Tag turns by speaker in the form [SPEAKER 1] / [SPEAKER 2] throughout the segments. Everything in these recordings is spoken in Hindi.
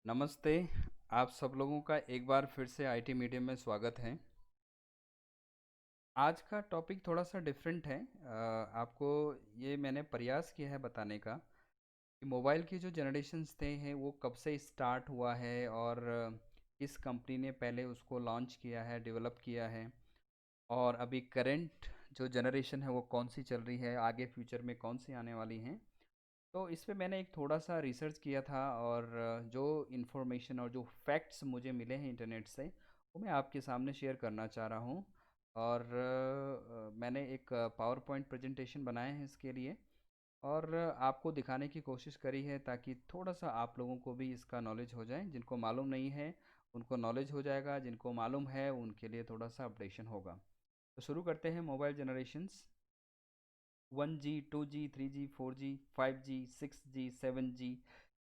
[SPEAKER 1] नमस्ते। आप सब लोगों का एक बार फिर से आईटी मीडियम में स्वागत है। आज का टॉपिक थोड़ा-सा डिफरेंट है। आपको ये मैंने प्रयास किया है बताने का कि मोबाइल की जो जनरेशन्स थे हैं वो कब से स्टार्ट हुआ है और किस कंपनी ने पहले उसको लॉन्च किया है, डेवलप किया है और अभी करंट जो जनरेशन है वो कौन-सी चल रही है, आगे फ्यूचर में कौन-सी आने वाली हैं। तो इस पे मैंने एक थोड़ा-सा रिसर्च किया था और जो इन्फॉर्मेशन और जो फैक्ट्स मुझे मिले हैं इंटरनेट से, वो मैं आपके सामने शेयर करना चाह रहा हूँ। और मैंने एक पावर पॉइंट प्रेजेंटेशन बनाया है इसके लिए और आपको दिखाने की कोशिश करी है ताकि थोड़ा-सा आप लोगों को भी इसका नॉलेज हो जाए। जिनको मालूम नहीं है, उनको नॉलेज हो जाएगा, जिनको मालूम है, उनके लिए थोड़ा-सा अपडेशन होगा। तो शुरू करते हैं mobile generations. 1G, 2G, 3G, 4G, 5G, 6G, 7G,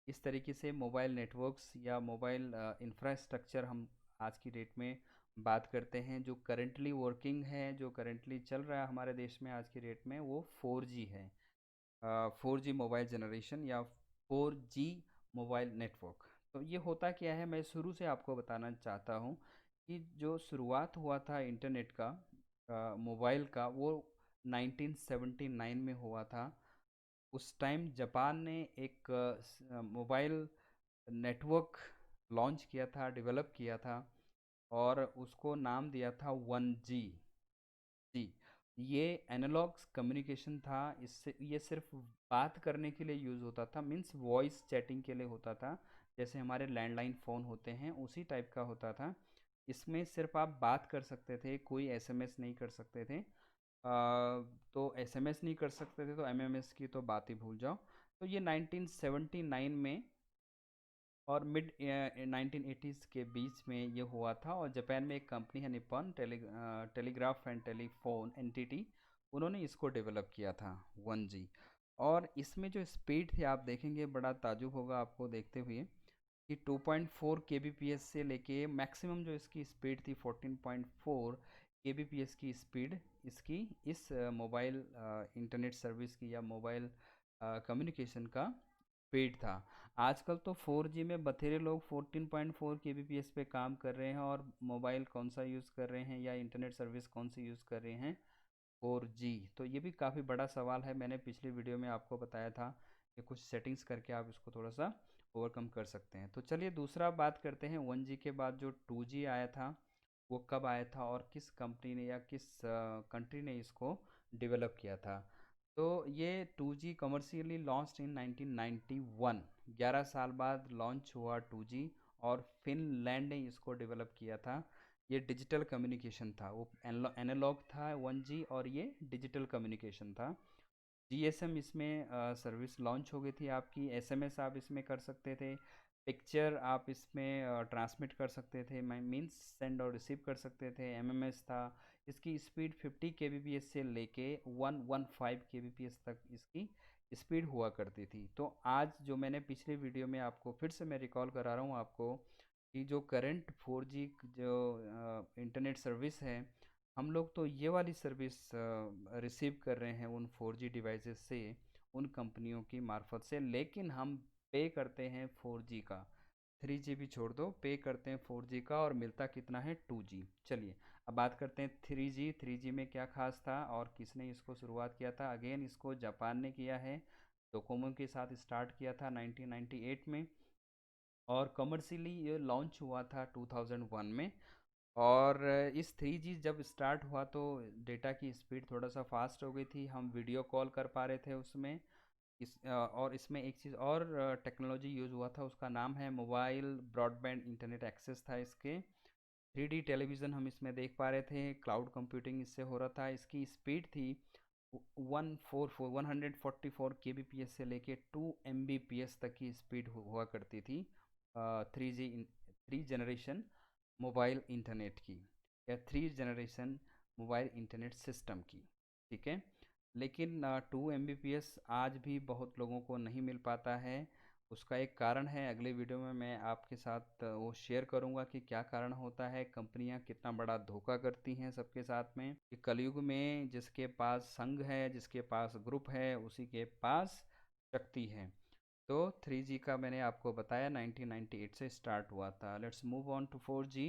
[SPEAKER 1] इस तरीके से मोबाइल नेटवर्क्स या मोबाइल इंफ्रास्ट्रक्चर हम आज की डेट में बात करते हैं। जो करंटली वर्किंग है, जो करंटली चल रहा है हमारे देश में आज की डेट में, वो 4G है। 4G मोबाइल जनरेशन या 4G मोबाइल नेटवर्क। तो ये होता क्या है, मैं शुरू से आपको बताना चाहता हूँ कि जो शुरुआत हुआ था इंटरनेट का, मोबाइल का, वो 1979 में हुआ था। उस टाइम जापान ने एक मोबाइल नेटवर्क लॉन्च किया था, डेवलप किया था और उसको नाम दिया था 1G। जी, ये एनालॉग कम्युनिकेशन था। इससे ये सिर्फ बात करने के लिए यूज़ होता था, मीन्स वॉइस चैटिंग के लिए होता था। जैसे हमारे लैंडलाइन फ़ोन होते हैं उसी टाइप का होता था। इसमें सिर्फ आप बात कर सकते थे, कोई एसएमएस नहीं कर सकते थे। तो एसएमएस नहीं कर सकते थे तो एमएमएस की तो बात ही भूल जाओ। तो ये 1979 में और मिड 1980s के बीच में ये हुआ था और जापान में एक कंपनी है Nippon telegraph and telephone NTT, उन्होंने इसको डेवलप किया था 1G। और इसमें जो स्पीड थी आप देखेंगे, बड़ा ताजुब होगा आपको देखते हुए कि 2.4 kbps से लेके मैक्सिमम जो इसकी स्पीड थी 14.4 kbps की स्पीड इसकी इस मोबाइल इंटरनेट सर्विस की या मोबाइल कम्युनिकेशन का स्पीड था। आजकल तो 4G में बथेरे लोग 14.4 kbps पे काम कर रहे हैं और मोबाइल कौन सा यूज़ कर रहे हैं या इंटरनेट सर्विस कौन सी यूज़ कर रहे हैं, 4G। तो ये भी काफ़ी बड़ा सवाल है। मैंने पिछली वीडियो में आपको बताया था कि कुछ सेटिंग्स करके आप इसको थोड़ा सा ओवरकम कर सकते हैं। तो चलिए दूसरा बात करते हैं। 1G के बाद जो 2G आया था, वो कब आया था और किस कंपनी ने या किस कंट्री ने इसको डेवलप किया था। तो ये 2G कमर्शियली लॉन्च्ड इन 1991। 11 साल बाद लॉन्च हुआ 2G और फिनलैंड ने इसको डेवलप किया था। ये डिजिटल कम्युनिकेशन था, वो एनालॉग था 1G और ये डिजिटल कम्युनिकेशन था। जीएसएम इसमें सर्विस लॉन्च हो गई थी आपकी। एसएमएस आप इसमें कर सकते थे, पिक्चर आप इसमें ट्रांसमिट कर सकते थे, मीन्स सेंड और रिसीव कर सकते थे। एमएमएस था। इसकी स्पीड 50 kbps से लेके 115 kbps तक इसकी स्पीड हुआ करती थी। तो आज जो मैंने पिछले वीडियो में आपको फिर से मैं रिकॉल करा रहा हूँ आपको कि जो करंट 4G जो इंटरनेट सर्विस है, हम लोग तो ये वाली सर्विस रिसीव कर रहे हैं उन 4G डिवाइसेस से, उन कंपनियों की मार्फत से। लेकिन हम पे करते हैं 4G का। 3G भी छोड़ दो, पे करते हैं 4G का और मिलता कितना है, 2G। चलिए अब बात करते हैं 3G। 3G में क्या खास था और किसने इसको शुरुआत किया था। अगेन इसको जापान ने किया है, डोकोमो के साथ स्टार्ट किया था 1998 में और कमर्शियली ये लॉन्च हुआ था 2001 में। और इस 3G जब स्टार्ट हुआ तो डेटा की स्पीड थोड़ा सा फास्ट हो गई थी, हम वीडियो कॉल कर पा रहे थे उसमें। और इसमें एक चीज़ और टेक्नोलॉजी यूज़ हुआ था, उसका नाम है मोबाइल ब्रॉडबैंड इंटरनेट एक्सेस था इसके। 3D टेलीविज़न हम इसमें देख पा रहे थे, क्लाउड कंप्यूटिंग इससे हो रहा था। इसकी स्पीड थी 144 से लेके 2 Mbps तक की स्पीड हुआ करती थी। 3G 3 जनरेशन मोबाइल इंटरनेट की या 3 जनरेशन मोबाइल इंटरनेट सिस्टम की, ठीक है। लेकिन 2 Mbps आज भी बहुत लोगों को नहीं मिल पाता है। उसका एक कारण है, अगले वीडियो में मैं आपके साथ वो शेयर करूंगा कि क्या कारण होता है। कंपनियां कितना बड़ा धोखा करती हैं सबके साथ में कि कलयुग में जिसके पास संघ है, जिसके पास ग्रुप है, उसी के पास शक्ति है। तो 3G का मैंने आपको बताया 1998 से स्टार्ट हुआ था। Let's move on to 4G,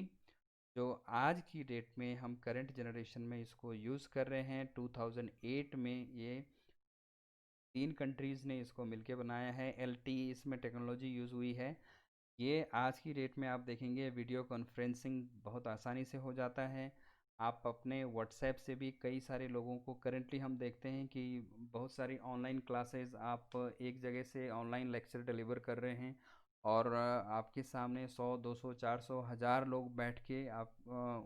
[SPEAKER 1] जो आज की डेट में हम करंट जनरेशन में इसको यूज़ कर रहे हैं। 2008 में ये 3 कंट्रीज़ ने इसको मिलके बनाया है। LTE इसमें टेक्नोलॉजी यूज़ हुई है। ये आज की डेट में आप देखेंगे वीडियो कॉन्फ्रेंसिंग बहुत आसानी से हो जाता है। आप अपने व्हाट्सएप से भी कई सारे लोगों को करेंटली हम देखते हैं कि बहुत सारी ऑनलाइन क्लासेस आप एक जगह से ऑनलाइन लेक्चर डिलीवर कर रहे हैं और आपके सामने 100 200 400 हज़ार लोग बैठ के आप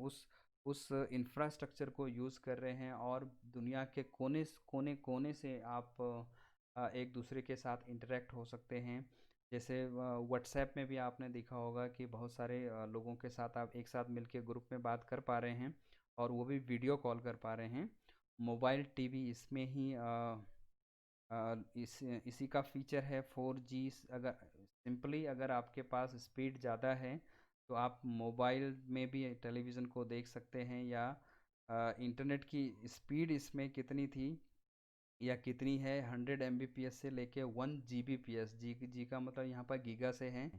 [SPEAKER 1] उस इंफ्रास्ट्रक्चर को यूज़ कर रहे हैं और दुनिया के कोने कोने से आप एक दूसरे के साथ इंटरेक्ट हो सकते हैं। जैसे व्हाट्सएप में भी आपने देखा होगा कि बहुत सारे लोगों के साथ आप एक साथ मिलके ग्रुप में बात कर पा रहे हैं और वो भी वीडियो कॉल कर पा रहे हैं। मोबाइल टीवी इसमें ही इसी का फीचर है 4G। अगर सिंपली अगर आपके पास स्पीड ज़्यादा है तो आप मोबाइल में भी टेलीविज़न को देख सकते हैं, या इंटरनेट की स्पीड इसमें कितनी थी या कितनी है, 100 Mbps से लेके 1 Gbps। जी का मतलब यहाँ पर गीगा से है,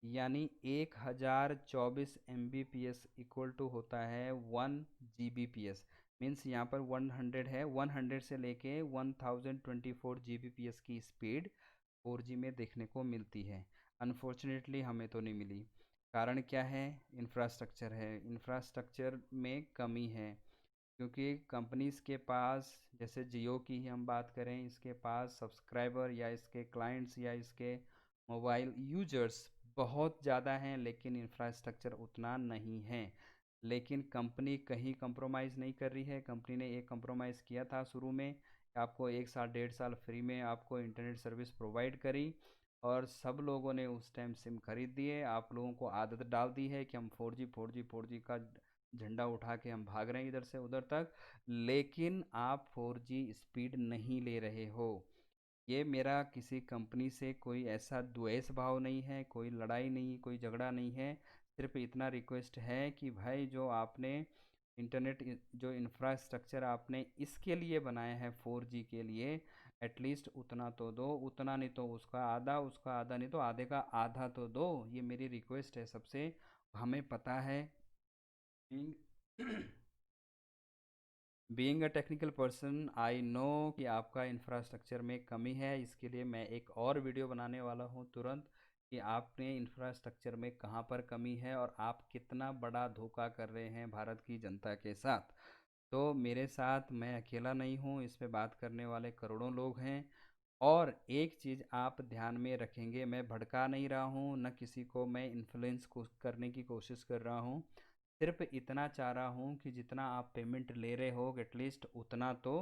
[SPEAKER 1] यानी 1024 Mbps इक्वल टू होता है 1 Gbps। मीन्स यहाँ पर 100 है, 100 से लेके 1024 Gbps की स्पीड 4G में देखने को मिलती है। अनफॉर्चुनेटली हमें तो नहीं मिली। कारण क्या है? इंफ्रास्ट्रक्चर है, इंफ्रास्ट्रक्चर में कमी है। क्योंकि कंपनीज़ के पास, जैसे जियो की ही हम बात करें, इसके पास सब्सक्राइबर या इसके क्लाइंट्स या इसके मोबाइल यूजर्स बहुत ज़्यादा हैं, लेकिन इंफ्रास्ट्रक्चर उतना नहीं है। लेकिन कंपनी कहीं कंप्रोमाइज़ नहीं कर रही है। कंपनी ने एक कंप्रोमाइज़ किया था शुरू में, आपको 1 साल 1.5 साल फ्री में आपको इंटरनेट सर्विस प्रोवाइड करी और सब लोगों ने उस टाइम सिम खरीद दिए। आप लोगों को आदत डाल दी है कि हम 4G का झंडा उठा के हम भाग रहे हैं इधर से उधर तक, लेकिन आप 4G स्पीड नहीं ले रहे हो। ये मेरा किसी कंपनी से कोई ऐसा द्वेष भाव नहीं है, कोई लड़ाई नहीं, कोई झगड़ा नहीं है। सिर्फ इतना रिक्वेस्ट है कि भाई जो आपने इंटरनेट जो इंफ्रास्ट्रक्चर आपने इसके लिए बनाया है 4G के लिए, एटलीस्ट उतना तो दो। उतना नहीं तो उसका आधा नहीं तो आधे का आधा तो दो। ये मेरी रिक्वेस्ट है सबसे। हमें पता है, being a technical person I know कि आपका इंफ्रास्ट्रक्चर में कमी है। इसके लिए मैं एक और वीडियो बनाने वाला हूँ तुरंत कि आपने इंफ्रास्ट्रक्चर में कहाँ पर कमी है और आप कितना बड़ा धोखा कर रहे हैं भारत की जनता के साथ। तो मेरे साथ मैं अकेला नहीं हूँ, इस पे बात करने वाले करोड़ों लोग हैं। और एक चीज़ आप ध्यान में रखेंगे, मैं भड़का नहीं रहा हूँ, न किसी को मैं इन्फ्लुएंस करने की कोशिश कर रहा हूँ। सिर्फ इतना चाह रहा हूँ कि जितना आप पेमेंट ले रहे हो एटलीस्ट उतना तो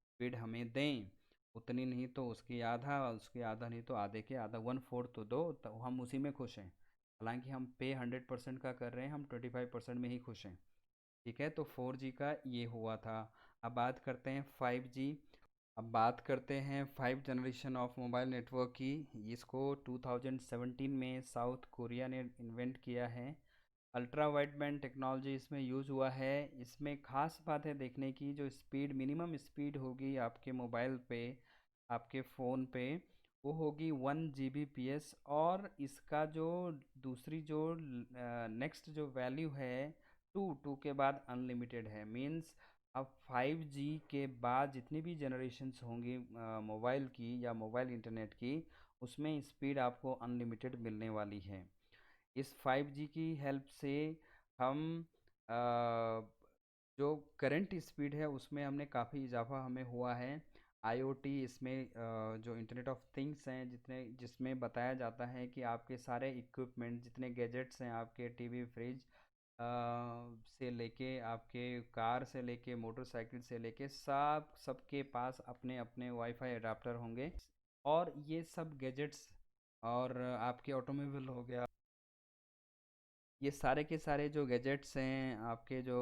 [SPEAKER 1] स्पीड हमें दें। उतनी नहीं तो उसकी आधा नहीं तो आधे के आधा, 1/4 तो दो, तो हम उसी में खुश हैं। हालांकि हम पे 100% का कर रहे हैं, हम 25% में ही खुश हैं। ठीक है, तो 4G का ये हुआ था। अब बात करते हैं 5G। अब बात करते हैं 5 जनरेशन ऑफ मोबाइल नेटवर्क की। इसको 2017 में साउथ कोरिया ने इन्वेंट किया है। अल्ट्रा वाइड बैंड टेक्नोलॉजी इसमें यूज़ हुआ है। इसमें ख़ास बात है देखने की, जो स्पीड मिनिमम स्पीड होगी आपके मोबाइल पे, आपके फ़ोन पे, वो होगी 1 Gbps। और इसका जो दूसरी जो नेक्स्ट जो वैल्यू है, टू के बाद अनलिमिटेड है। मीन्स अब 5G के बाद जितनी भी जनरेशन्स होंगी मोबाइल की या मोबाइल इंटरनेट की, उसमें स्पीड आपको अनलिमिटेड मिलने वाली है। इस 5G की हेल्प से हम अ, जो करंट स्पीड है उसमें हमने काफ़ी इजाफा हमें हुआ है। IoT इसमें जो इंटरनेट ऑफ थिंग्स हैं, जिसमें बताया जाता है कि आपके सारे इक्विपमेंट जितने गैजेट्स हैं, आपके टीवी फ्रिज से लेके आपके कार से लेके मोटरसाइकिल से लेके सबके पास अपने अपने वाईफाई अडाप्टर होंगे। और ये सब गैजेट्स और आपके ऑटोमोबाइल हो गया, ये सारे के सारे जो गैजेट्स हैं, आपके जो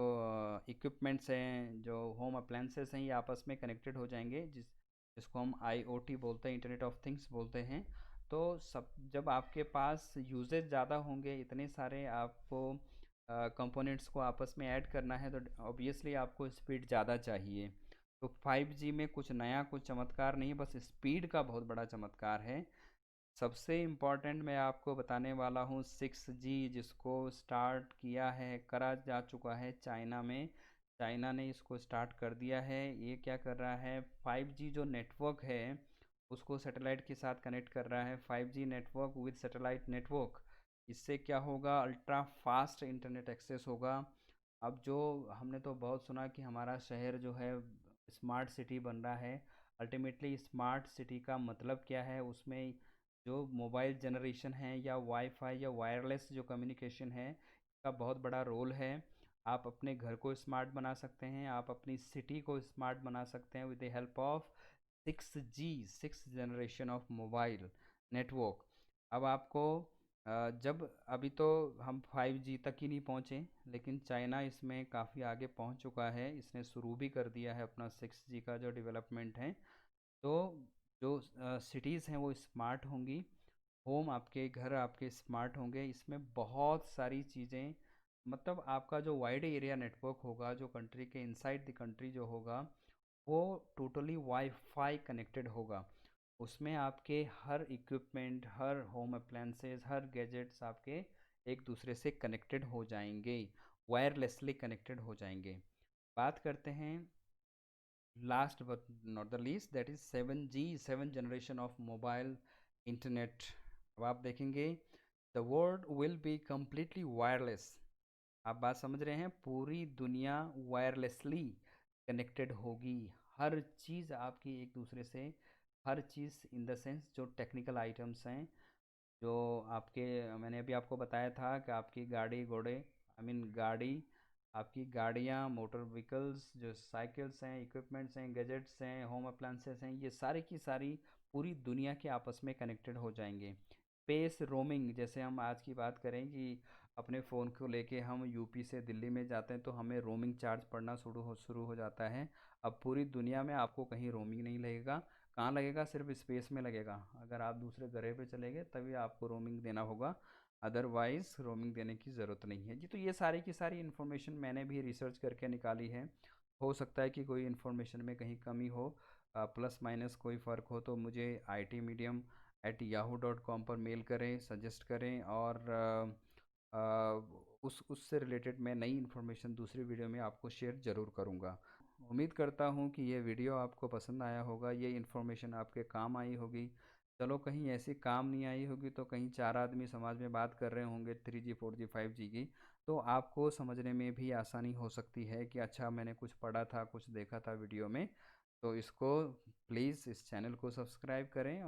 [SPEAKER 1] इक्विपमेंट्स हैं, जो होम अप्लायंसेस हैं, ये आपस में कनेक्टेड हो जाएंगे, जिसको हम IoT बोलते हैं, इंटरनेट ऑफ थिंग्स बोलते हैं। तो सब जब आपके पास यूजेज ज़्यादा होंगे, इतने सारे आपको कंपोनेंट्स को आपस में ऐड करना है, तो ऑब्वियसली आपको स्पीड ज़्यादा चाहिए। तो 5G में कुछ नया कुछ चमत्कार नहीं, बस स्पीड का बहुत बड़ा चमत्कार है। सबसे इम्पोर्टेंट मैं आपको बताने वाला हूँ 6G, जिसको स्टार्ट किया है, करा जा चुका है चाइना में। चाइना ने इसको स्टार्ट कर दिया है। ये क्या कर रहा है, 5G जो नेटवर्क है उसको सैटेलाइट के साथ कनेक्ट कर रहा है। 5G network with satellite network, इससे क्या होगा, अल्ट्रा फास्ट इंटरनेट एक्सेस होगा। अब जो हमने तो बहुत सुना कि हमारा शहर जो है स्मार्ट सिटी बन रहा है। अल्टीमेटली स्मार्ट सिटी का मतलब क्या है, उसमें जो मोबाइल जनरेशन है या वाईफाई या वायरलेस जो कम्युनिकेशन है, इसका बहुत बड़ा रोल है। आप अपने घर को स्मार्ट बना सकते हैं, आप अपनी सिटी को स्मार्ट बना सकते हैं with the help of 6G, six generation of mobile network. अब आपको जब अभी तो हम 5G तक ही नहीं पहुँचे, लेकिन चाइना इसमें काफ़ी आगे पहुँच चुका है। इसने शुरू भी कर दिया है अपना 6G का जो डेवलपमेंट है। तो जो सिटीज़ हैं वो स्मार्ट होंगी, होम आपके घर आपके स्मार्ट होंगे। इसमें बहुत सारी चीज़ें, मतलब आपका जो वाइड एरिया नेटवर्क होगा, जो कंट्री के इनसाइड द कंट्री जो होगा, वो टोटली वाईफाई कनेक्टेड होगा। उसमें आपके हर इक्विपमेंट, हर होम अप्लायंसेस, हर गैजेट्स आपके एक दूसरे से कनेक्टेड हो जाएंगे, वायरलेसली कनेक्टेड हो जाएंगे। बात करते हैं last but not the least, that is 7G, seven generation of mobile internet. अब आप देखेंगे the world will be completely wireless. आप बात समझ रहे हैं, पूरी दुनिया वायरलेसली कनेक्टेड होगी। हर चीज़ आपकी एक दूसरे से, हर चीज़ इन द सेंस जो टेक्निकल आइटम्स हैं, जो आपके, मैंने अभी आपको बताया था कि आपकी गाड़ी घोड़े, आई मीन गाड़ी, आपकी गाड़ियाँ, मोटर व्हीकल्स, जो साइकिल्स हैं, इक्विपमेंट्स हैं, गैजेट्स हैं, होम अप्लायंसेस हैं, ये सारी की सारी पूरी दुनिया के आपस में कनेक्टेड हो जाएंगे। स्पेस रोमिंग, जैसे हम आज की बात करें कि अपने फ़ोन को लेके हम यूपी से दिल्ली में जाते हैं तो हमें रोमिंग चार्ज पड़ना शुरू हो जाता है। अब पूरी दुनिया में आपको कहीं रोमिंग नहीं लगेगा। कहाँ लगेगा, सिर्फ स्पेस में लगेगा। अगर आप दूसरे ग्रह पे चले गए तभी आपको रोमिंग देना होगा, अदरवाइज़ रोमिंग देने की ज़रूरत नहीं है जी। तो ये सारी की सारी इन्फॉर्मेशन मैंने भी रिसर्च करके निकाली है। हो सकता है कि कोई इन्फॉर्मेशन में कहीं कमी हो, प्लस माइनस कोई फ़र्क हो तो मुझे itmedium@yahoo.com पर मेल करें, सजेस्ट करें, और उससे रिलेटेड मैं नई इन्फॉर्मेशन दूसरी वीडियो में आपको शेयर ज़रूर करूँगा। उम्मीद करता हूँ कि ये वीडियो आपको पसंद आया होगा, ये इन्फॉर्मेशन आपके काम आई होगी। चलो कहीं ऐसी काम नहीं आई होगी तो कहीं चार आदमी समाज में बात कर रहे होंगे 3G 4G 5G की, तो आपको समझने में भी आसानी हो सकती है कि अच्छा मैंने कुछ पढ़ा था, कुछ देखा था वीडियो में। तो इसको प्लीज़ इस चैनल को सब्सक्राइब करें।